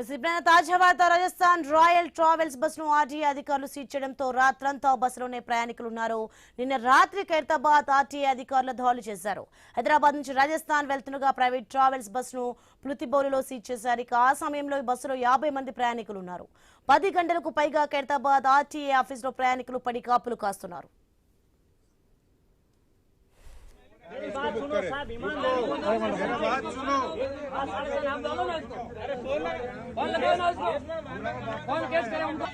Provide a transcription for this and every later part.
తాజా వార్త Rajasthan royal travels బస్సును ఆర్టీఏ అధికారులు సీజ్ చేయడంతో రాత్రంతా బస్సులోనే ప్రయాణికులు ఉన్నారు. నిన్న రాత్రి ఖైరతాబాద్ ఆర్టీఏ అధికారులు దాడులు చేశారు. హైదరాబాద్ నుంచి రాజస్థాన్ వెళ్తుండగా ప్రైవేట్ ట్రావెల్స్ బస్సును పులితిబౌలిలో సీజ్ చేశారు. ఇక ఆ సమయంలో ఈ బస్సులో 50 మంది ప్రయాణికులు ఉన్నారు. 10 గంటలకు పైగా ఖైరతాబాద్ ఆర్టీఏ ఆఫీసులో ప్రయాణికులు పడి కాపులు కాస్తున్నారు. बात सुनो साहब, बात सुनो। कौन लगाओ ना उसको, कौन केस करे उनको।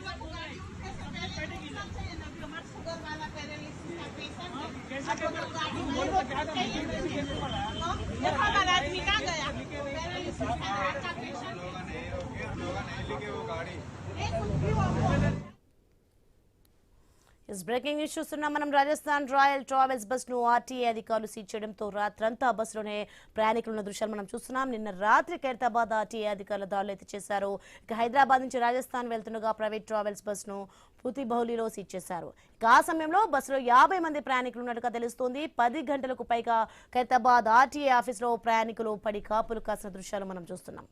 బ్రేకింగ్ న్యూస్ చూస్తున్నాం మనం. రాజస్థాన్ రాయల్ ట్రావెల్స్ బస్సును ఆర్టీఏ అధికారులు సీజ్ చేయడంతో రాత్రంతా బస్సులోనే ప్రయాణికులున్న దృశ్యాలు మనం చూస్తున్నాం. నిన్న రాత్రి ఖైరతాబాద్ ఆర్టీఏ అధికారులు దాడులు అయితే చేశారు. ఇక హైదరాబాద్ నుంచి రాజస్థాన్ వెళ్తుండగా ప్రైవేట్ ట్రావెల్స్ బస్సును పులితిబౌలిలో సీజ్ చేశారు. ఇక ఆ సమయంలో బస్సులో 50 మంది ప్రయాణికులు ఉన్నట్టుగా తెలుస్తోంది. 10 గంటలకు పైగా ఖైరతాబాద్ ఆర్టీఏ ఆఫీసులో ప్రయాణికులు పడి కాపులు కాసిన దృశ్యాలు మనం చూస్తున్నాం.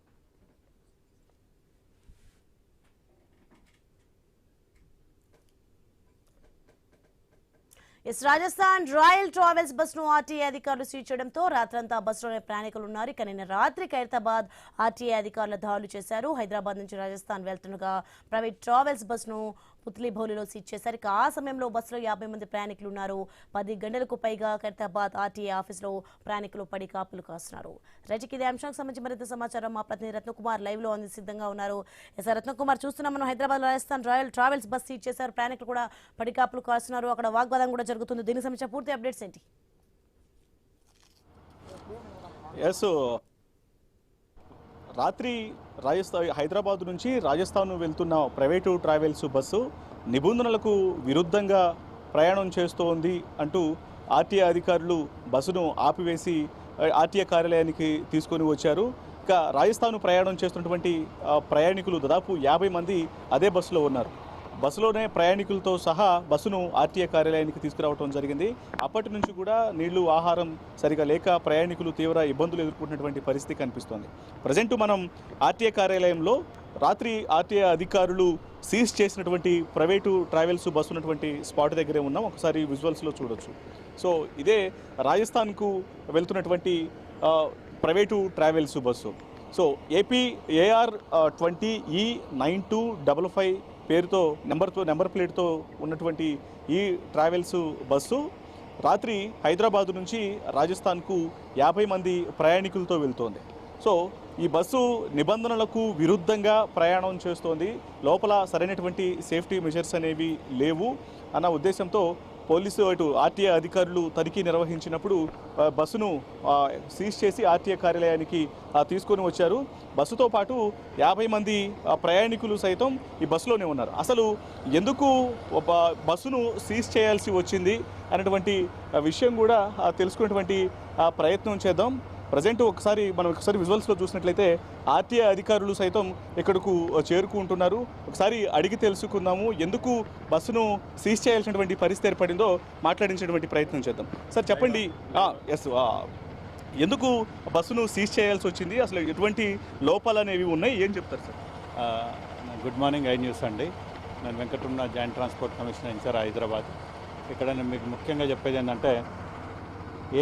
రాజస్థాన్ రాయల్ ట్రావెల్స్ బస్సును ఆర్టీఏ అధికారులు సీజ్ చేయడంతో రాత్రంతా బస్సులోనే ప్రయాణికులు ఉన్నారు. ఇక నిన్న రాత్రి ఖైరతాబాద్ ఆర్టీఏ అధికారులు దాడులు చేశారు. హైదరాబాద్ నుంచి రాజస్థాన్ వెళ్తుండగా ప్రైవేట్ ట్రావెల్స్ బస్సును పులితిబౌలిలో సీజ్ చేశారు. ఇక ఆ సమయంలో బస్సులో 50 మంది ప్రయాణికులు ఉన్నారు. 10 గంటలకు పైగా ఖైరతాబాద్ ఆర్టీఏ ఆఫీసులో ప్రయాణికులు పడి కాపులు కాస్తున్నారు. రైట్, ఇదే అంశానికి సంబంధించి మరింత సమాచారం మా ప్రతినిధి రత్నకుమార్ లైవ్ లో అంది సిద్ధంగా ఉన్నారు. రత్నకుమార్, చూస్తున్నాం మనం Hyderabad Rajasthan royal travels bus seize చేశారు. ప్రయాణికులు కూడా పడి కాపులు కాస్తున్నారు. అక్కడ వాగ్వాదం కూడా జరుగుతుంది. దీనికి సంబంధించిన పూర్తి అప్డేట్స్ ఏంటి? రాత్రి హైదరాబాద్ నుంచి రాజస్థాన్ వెళ్తున్న ప్రైవేటు ట్రావెల్స్ బస్సు నిబంధనలకు విరుద్ధంగా ప్రయాణం చేస్తోంది అంటూ ఆర్టీఏ అధికారులు బస్సును ఆపివేసి ఆర్టీఏ కార్యాలయానికి తీసుకొని వచ్చారు. ఇక రాజస్థాన్ ప్రయాణం చేస్తున్నటువంటి ప్రయాణికులు దాదాపు 50 మంది అదే బస్సులో ఉన్నారు. బస్సులోనే ప్రయాణికులతో సహా బస్సును ఆర్టీఏ కార్యాలయానికి తీసుకురావడం జరిగింది. అప్పటి నుంచి కూడా నీళ్లు, ఆహారం సరిగా లేక ప్రయాణికులు తీవ్ర ఇబ్బందులు ఎదుర్కొంటున్నటువంటి పరిస్థితి కనిపిస్తోంది. ప్రజెంట్ మనం ఆర్టీఏ కార్యాలయంలో రాత్రి ఆర్టీఏ అధికారులు సీజ్ చేసినటువంటి ప్రైవేటు ట్రావెల్స్ బస్సు ఉన్నటువంటి స్పాట్ దగ్గరే ఉన్నాం. ఒకసారి విజువల్స్లో చూడొచ్చు. సో ఇదే రాజస్థాన్కు వెళ్తున్నటువంటి private travels bus. So AP AR 20E9255 పేరుతో నెంబర్ ప్లేట్తో ఉన్నటువంటి ఈ ట్రావెల్స్ బస్సు రాత్రి హైదరాబాద్ నుంచి రాజస్థాన్కు 50 మంది ప్రయాణికులతో వెళ్తోంది. సో ఈ బస్సు నిబంధనలకు విరుద్ధంగా ప్రయాణం చేస్తోంది. లోపల సరైనటువంటి సేఫ్టీ మెజర్స్ అనేవి లేవు అన్న ఉద్దేశంతో పోలీసు అటు ఆర్టీఏ అధికారులు తనిఖీ నిర్వహించినప్పుడు బస్సును సీజ్ చేసి ఆర్టీఏ కార్యాలయానికి తీసుకొని వచ్చారు. బస్సుతో పాటు 50 మంది ప్రయాణికులు సైతం ఈ బస్సులోనే ఉన్నారు. అసలు ఎందుకు బస్సును సీజ్ చేయాల్సి వచ్చింది అన్నటువంటి విషయం కూడా తెలుసుకునేటువంటి ప్రయత్నం చేద్దాం. ప్రజెంట్ మనం ఒకసారి విజువల్స్లో చూసినట్లయితే ఆర్టీఏ అధికారులు సైతం ఇక్కడకు చేరుకుంటున్నారు. ఒకసారి అడిగి తెలుసుకుందాము, ఎందుకు బస్సును సీజ్ చేయాల్సినటువంటి పరిస్థితి ఏర్పడిందో మాట్లాడించేటువంటి ప్రయత్నం చేద్దాం. సార్ చెప్పండి, ఎందుకు బస్సును సీజ్ చేయాల్సి వచ్చింది? అసలు ఎటువంటి లోపాలు అనేవి ఉన్నాయి, ఏం చెప్తారు sir? Good morning, I news అండి. నేను Venkataramana, joint transport commissioner incharge Hyderabad. ఇక్కడ నేను మీకు ముఖ్యంగా చెప్పేది ఏంటంటే,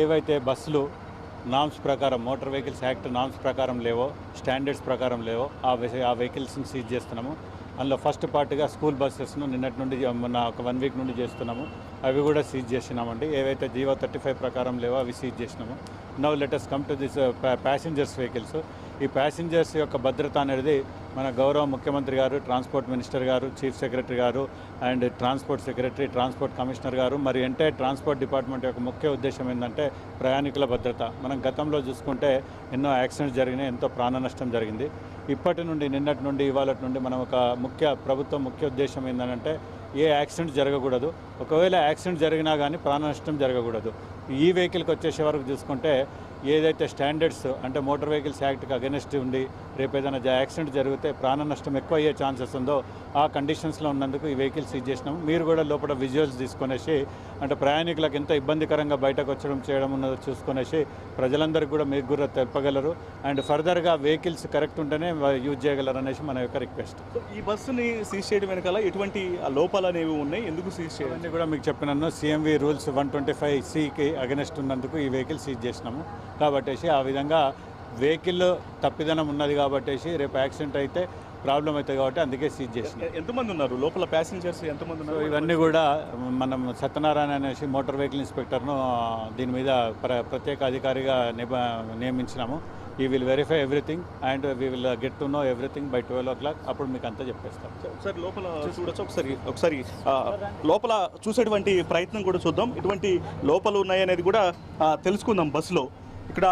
ఏవైతే బస్సులు నామ్స్ ప్రకారం, మోటార్ వెహికల్స్ యాక్ట్ నామ్స్ ప్రకారం లేవో, స్టాండర్డ్స్ ప్రకారం లేవో ఆ వెహికల్స్ని సీజ్ చేస్తున్నాము. అందులో ఫస్ట్ పార్ట్గా స్కూల్ బస్సెస్ను నిన్నటి నుండి ఒక 1 వీక్ నుండి చేస్తున్నాము. అవి కూడా సీజ్ చేసినామండి. ఏవైతే జీవో 35 ప్రకారం లేవో అవి సీజ్ చేసినాము. Now let us come to this passengers vehicles. ఈ ప్యాసింజర్స్ యొక్క భద్రత అనేది మన గౌరవ ముఖ్యమంత్రి గారు, ట్రాన్స్పోర్ట్ మినిస్టర్ గారు, చీఫ్ సెక్రటరీ గారు and transport secretary, transport commissioner గారు, మరి ఎంటైర్ ట్రాన్స్పోర్ట్ డిపార్ట్మెంట్ యొక్క ముఖ్య ఉద్దేశం ఏంటంటే ప్రయాణికుల భద్రత. మనం గతంలో చూసుకుంటే ఎన్నో యాక్సిడెంట్స్ జరిగినాయి, ఎంతో ప్రాణ నష్టం జరిగింది. ఇప్పటి నుండి, నిన్నటి నుండి, ఇవాళ నుండి మనం ఒక ప్రభుత్వం ముఖ్య ఉద్దేశం ఏంటంటే ఏ యాక్సిడెంట్ జరగకూడదు. ఒకవేళ యాక్సిడెంట్ జరిగినా కానీ ప్రాణ నష్టం జరగకూడదు. ఈ వెహికల్కి వచ్చేసే వరకు చూసుకుంటే ఏదైతే స్టాండర్డ్స్ అంటే మోటార్ వెహికల్స్ యాక్ట్కి అగెనిస్ట్ ఉండి రేపు ఏదైనా యాక్సిడెంట్ జరిగితే ప్రాణ నష్టం ఎక్కువ అయ్యే ఛాన్సెస్ ఉందో ఆ కండిషన్స్లో ఉన్నందుకు ఈ వెహికల్ సీజ్ చేసినాము. మీరు కూడా లోపల విజువల్స్ తీసుకునేసి అంటే ప్రయాణికులకు ఎంత ఇబ్బందికరంగా బయటకు చేయడం ఉన్నదో చూసుకునేసి ప్రజలందరికీ కూడా మీకు కూడా తెలపగలరు. అండ్ ఫర్దర్గా వెహికల్స్ కరెక్ట్ ఉంటేనే యూజ్ చేయగలరు అనేసి మన యొక్క రిక్వెస్ట్. ఈ బస్సుని సీజ్ చేయడం వెనకాల ఎటువంటి లోపాలు అనేవి ఉన్నాయి, ఎందుకు సీజ్ చేయాలి అన్నీ కూడా మీకు చెప్పినాను. CMV రూల్స్ 125(c)కి అగెనెస్ట్ ఉన్నందుకు ఈ వెహికల్ సీజ్ చేసినాము. కాబట్టి ఆ విధంగా వెహికల్ తప్పిదనం ఉన్నది కాబట్టి రేపు యాక్సిడెంట్ అయితే ప్రాబ్లం అవుతుంది కాబట్టి అందుకే సీజ్ చేసినాం. ఎంతమంది ఉన్నారు లోపల, ప్యాసింజర్స్ ఎంతమంది ఉన్నారు? ఇవన్నీ కూడా మనం సత్యనారాయణ అనేసి మోటార్ వెహికల్ ఇన్స్పెక్టర్ను దీని మీద ప్రత్యేక అధికారిగా నియమించినాము. ఈ will verify everything and we will get to know everything by 12 o'clock. అప్పుడు మీకు అంతా చెప్పేస్తాం. ఒకసారి లోపల చూడొచ్చు, ఒకసారి లోపల చూసేటువంటి ప్రయత్నం కూడా చూద్దాం. ఇటువంటి లోపలు ఉన్నాయనేది కూడా తెలుసుకుందాం. బస్సులో ఇక్కడ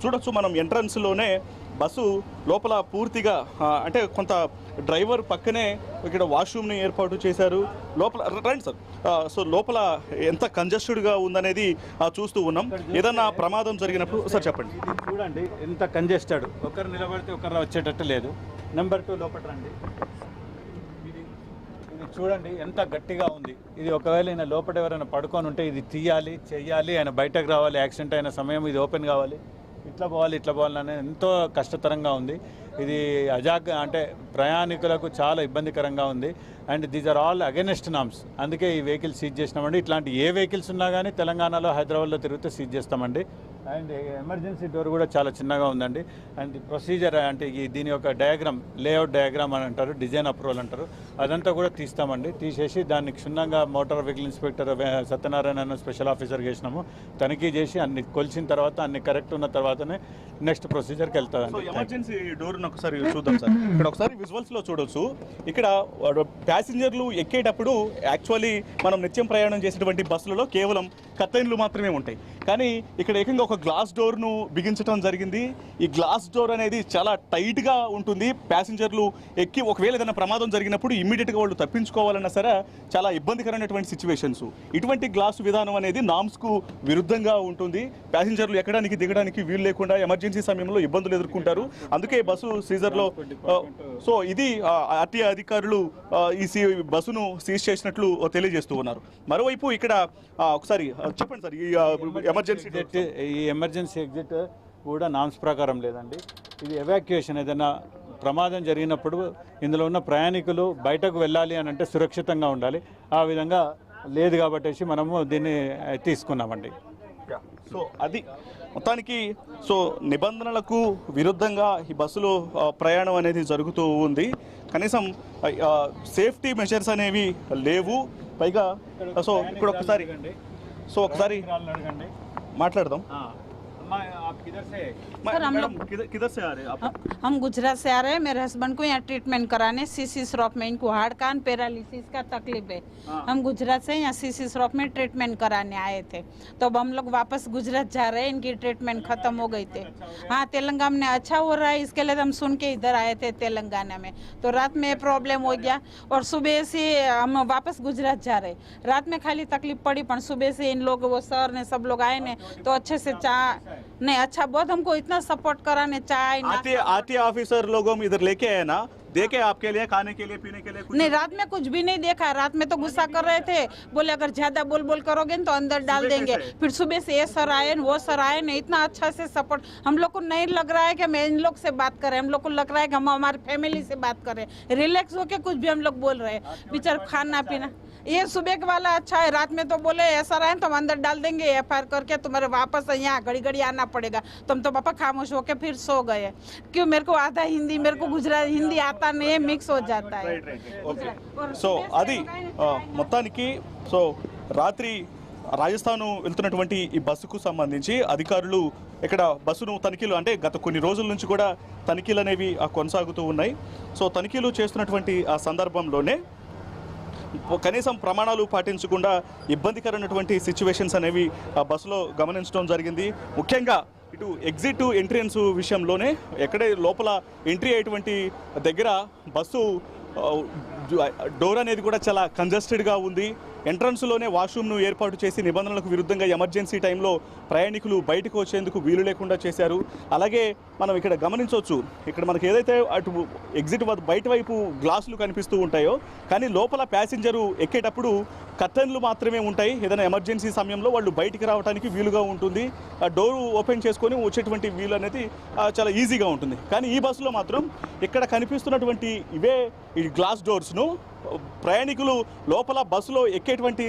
చూడొచ్చు మనం ఎంట్రన్స్లోనే బస్సు లోపల పూర్తిగా అంటే కొంత డ్రైవర్ పక్కనే ఇక్కడ వాష్రూమ్ని ఏర్పాటు చేశారు. లోపల రండి సార్. సో లోపల ఎంత కంజెస్టెడ్గా ఉందనేది చూస్తూ ఉన్నాం. ఏదన్నా ప్రమాదం జరిగినప్పుడు సార్ చెప్పండి. ఇది చూడండి ఎంత కంజెస్టెడ్, ఒకరు నిలబడితే ఒకరు వచ్చేటట్టు లేదు. నెంబర్ 2 లోపల రండి. ఇది చూడండి ఎంత గట్టిగా ఉంది. ఇది ఒకవేళ ఆయన లోపల ఎవరైనా పడుకొని ఉంటే ఇది తీయాలి, చెయ్యాలి, ఆయన బయటకు రావాలి. యాక్సిడెంట్ అయిన సమయం ఇది ఓపెన్ కావాలి, ఇట్లా పోవాలి అనేది ఎంతో కష్టతరంగా ఉంది. ఇది అంటే ప్రయాణికులకు చాలా ఇబ్బందికరంగా ఉంది. And these are all against norms. అందుకే ఈ వెహికల్ సీజ్ చేసినామండి. ఇట్లాంటి ఏ వెహికల్స్ ఉన్నా కానీ తెలంగాణలో, హైదరాబాద్లో తిరిగితే సీజ్ చేస్తామండి. అండ్ ఎమర్జెన్సీ డోర్ కూడా చాలా చిన్నగా ఉందండి. అండ్ ప్రొసీజర్ అంటే దీని యొక్క డయాగ్రామ్, లేఅవుట్ డయాగ్రామ్ అని అంటారు, డిజైన్ అప్రూవల్ అంటారు, అదంతా కూడా తీస్తామండి. తీసేసి దాన్ని క్షుణ్ణంగా motor vehicle inspector Satyanarayana special ఆఫీసర్కి వేసినాము. తనిఖీ చేసి అన్ని కొలిచిన తర్వాత అన్ని కరెక్ట్ ఉన్న తర్వాతనే నెక్స్ట్ ప్రొసీజర్కి వెళ్తామండి. ఎమర్జెన్సీ డోర్ని ఒకసారి చూద్దాం సార్. ఇక్కడ ఒకసారి విజువల్స్లో చూడొచ్చు. ఇక్కడ ప్యాసింజర్లు ఎక్కేటప్పుడు యాక్చువల్లీ మనం నిత్యం ప్రయాణం చేసేటువంటి బస్సులలో కేవలం కర్టెన్లు మాత్రమే ఉంటాయి. కానీ ఇక్కడ ఏకంగా ఒక గ్లాస్ డోర్ను బిగించడం జరిగింది. ఈ గ్లాస్ డోర్ అనేది చాలా టైట్గా ఉంటుంది. ప్యాసింజర్లు ఎక్కి ఒకవేళ ఏదైనా ప్రమాదం జరిగినప్పుడు ఇమ్మీడియట్గా వాళ్ళు తప్పించుకోవాలన్నా సరే చాలా ఇబ్బందికరమైనటువంటి సిచ్యువేషన్స్. ఇటువంటి గ్లాసు విధానం అనేది నామ్స్కు విరుద్ధంగా ఉంటుంది. ప్యాసింజర్లు ఎక్కడానికి దిగడానికి వీలు లేకుండా ఎమర్జెన్సీ సమయంలో ఇబ్బందులు ఎదుర్కొంటారు. అందుకే బస్సు సీజర్లో సో ఇది ఆర్టీఏ అధికారులు ఈ బస్సును సీజ్ చేసినట్లు తెలియజేస్తూ ఉన్నారు. మరోవైపు ఇక్కడ ఒకసారి చెప్పండి సార్, ఈ ఎమర్జెన్సీ ఎగ్జిట్ కూడా నామ్స్ ప్రకారం లేదండి. ఇది ఎవాక్యుయేషన్, ఏదైనా ప్రమాదం జరిగినప్పుడు ఇందులో ఉన్న ప్రయాణికులు బయటకు వెళ్ళాలి అని అంటే సురక్షితంగా ఉండాలి. ఆ విధంగా లేదు కాబట్టి మనము దీన్ని తీసుకున్నామండి. సో అది మొత్తానికి నిబంధనలకు విరుద్ధంగా ఈ బస్సులో ప్రయాణం అనేది జరుగుతూ ఉంది. కనీసం సేఫ్టీ మెజర్స్ అనేవి లేవు. పైగా ఇక్కడ ఒకసారి మాట్లాడదాం. सर हम लोग किधर से आ रहे हैं आप? हम गुजरात से आ रहे हैं. मेरे हस्बैंड को यहाँ ट्रीटमेंट कराने सीसी श्रॉफ में, इनको हार्ड कान पैरालिसिस का तकलीफ है. हम गुजरात से यहाँ सीसी श्रॉफ में ट्रीटमेंट कराने आए थे. तो अब हम लोग वापस गुजरात जा रहे हैं. इनकी ट्रीटमेंट खत्म हो गई थे. हाँ, तेलंगाना में अच्छा हो रहा है, इसके लिए हम सुन के इधर आए थे तेलंगाना में. तो रात में प्रॉब्लम हो गया और सुबह से हम वापस गुजरात जा रहे. रात में खाली तकलीफ पड़ी, पर सुबह से इन लोग, वो सर ने, सब लोग आए ने तो अच्छे से नहीं अच्छा बहुत हमको इतना सपोर्ट कराने चाय आरटीए ऑफिसर लोगों में इधर लेके आए ना, देखे आपके लिए खाने के लिए पीने के लिए कुछ नहीं. रात में कुछ भी नहीं देखा. रात में तो गुस्सा कर रहे थे, बोले अगर ज्यादा बोल करोगे तो अंदर डाल देंगे. फिर सुबह से ये सर आए, वो सर आए ने, इतना अच्छा से सपोर्ट. हम लोग को नहीं लग रहा है कि हम इन लोग से बात करें. हम लोग को लग रहा है कि हम हमारी फैमिली से बात करें. रिलैक्स होके कुछ भी हम लोग बोल रहे हैं. बेचारा खाना पीना ये सुबह के वाला अच्छा है. रात में तो बोले ऐसा रहे तो हम अंदर डाल देंगे, FIR करके तुम्हारे वापस यहाँ घड़ी आना पड़ेगा. तुम तो पापा खामोश होके फिर सो गए. क्यों? मेरे को आता हिंदी, मेरे को गुजराती हिंदी आता नहीं है, मिक्स हो जाता है. సో అది మొత్తానికి రాత్రి రాజస్థాన్ వెళ్తున్నటువంటి ఈ బస్సుకు సంబంధించి అధికారులు ఇక్కడ బస్సును తనిఖీలు, అంటే గత కొన్ని రోజుల నుంచి కూడా తనిఖీలు అనేవి కొనసాగుతూ ఉన్నాయి. సో తనిఖీలు చేస్తున్నటువంటి ఆ సందర్భంలోనే కనీసం ప్రమాణాలు పాటించకుండా ఇబ్బందికరమైనటువంటి సిచ్యువేషన్స్ అనేవి బస్సులో గమనించడం జరిగింది. ముఖ్యంగా ఇటు ఎగ్జిట్ ఎంట్రన్స్ విషయంలోనే ఎక్కడే లోపల ఎంట్రీ అయ్యేటువంటి దగ్గర బస్సు డోర్ అనేది కూడా చాలా కంజెస్టెడ్గా ఉంది. ఎంట్రన్స్లోనే వాష్రూమ్ను ఏర్పాటు చేసి నిబంధనలకు విరుద్ధంగా ఎమర్జెన్సీ టైంలో ప్రయాణికులు బయటకు వచ్చేందుకు వీలు లేకుండా చేశారు. అలాగే మనం ఇక్కడ గమనించవచ్చు, ఇక్కడ మనకి ఏదైతే అటు ఎగ్జిట్ బయట వైపు గ్లాసులు కనిపిస్తూ ఉంటాయో, కానీ లోపల ప్యాసింజరు ఎక్కేటప్పుడు కర్టన్లు మాత్రమే ఉంటాయి. ఏదైనా ఎమర్జెన్సీ సమయంలో వాళ్ళు బయటికి రావడానికి వీలుగా ఉంటుంది. ఆ డోరు ఓపెన్ చేసుకొని వచ్చేటువంటి వీలు అనేది చాలా ఈజీగా ఉంటుంది. కానీ ఈ బస్సులో మాత్రం ఇక్కడ కనిపిస్తున్నటువంటి ఇవే ఈ గ్లాస్ డోర్స్ను ప్రయాణికులు లోపల బస్సులో ఎక్కేటువంటి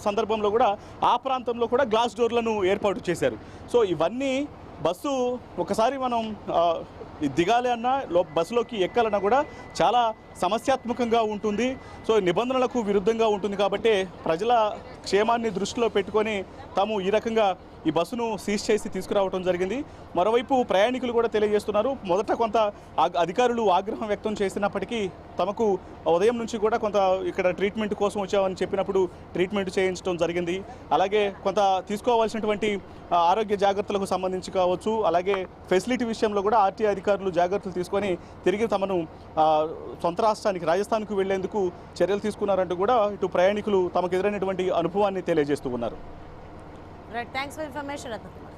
సందర్భంలో కూడా ఆ ప్రాంతంలో కూడా గ్లాస్ డోర్లను ఏర్పాటు చేశారు. సో ఇవన్నీ బస్సు ఒకసారి మనం దిగాలి అన్నా బస్సులోకి ఎక్కాలన్నా కూడా చాలా సమస్యాత్మకంగా ఉంటుంది. సో నిబంధనలకు విరుద్ధంగా ఉంటుంది. కాబట్టి ప్రజల క్షేమాన్ని దృష్టిలో పెట్టుకొని తాము ఈ రకంగా ఈ బస్సును సీజ్ చేసి తీసుకురావడం జరిగింది. మరోవైపు ప్రయాణికులు కూడా తెలియజేస్తున్నారు, మొదట కొంత అధికారులు ఆగ్రహం వ్యక్తం చేసినప్పటికీ తమకు ఉదయం నుంచి కూడా కొంత ఇక్కడ ట్రీట్మెంట్ కోసం వచ్చామని చెప్పినప్పుడు ట్రీట్మెంట్ చేయించడం జరిగింది. అలాగే కొంత తీసుకోవాల్సినటువంటి ఆరోగ్య జాగ్రత్తలకు సంబంధించి కావచ్చు, అలాగే ఫెసిలిటీ విషయంలో కూడా ఆర్టీఏ అధికారులు జాగ్రత్తలు తీసుకొని తిరిగి తమను సొంత రాష్ట్రానికి రాజస్థాన్కు వెళ్లేందుకు చర్యలు తీసుకున్నారంటూ కూడా ఇటు ప్రయాణికులు తమకు ఎదురైనటువంటి అనుభవాన్ని తెలియజేస్తూ ఉన్నారు. Right, thanks for information Ratnakumar.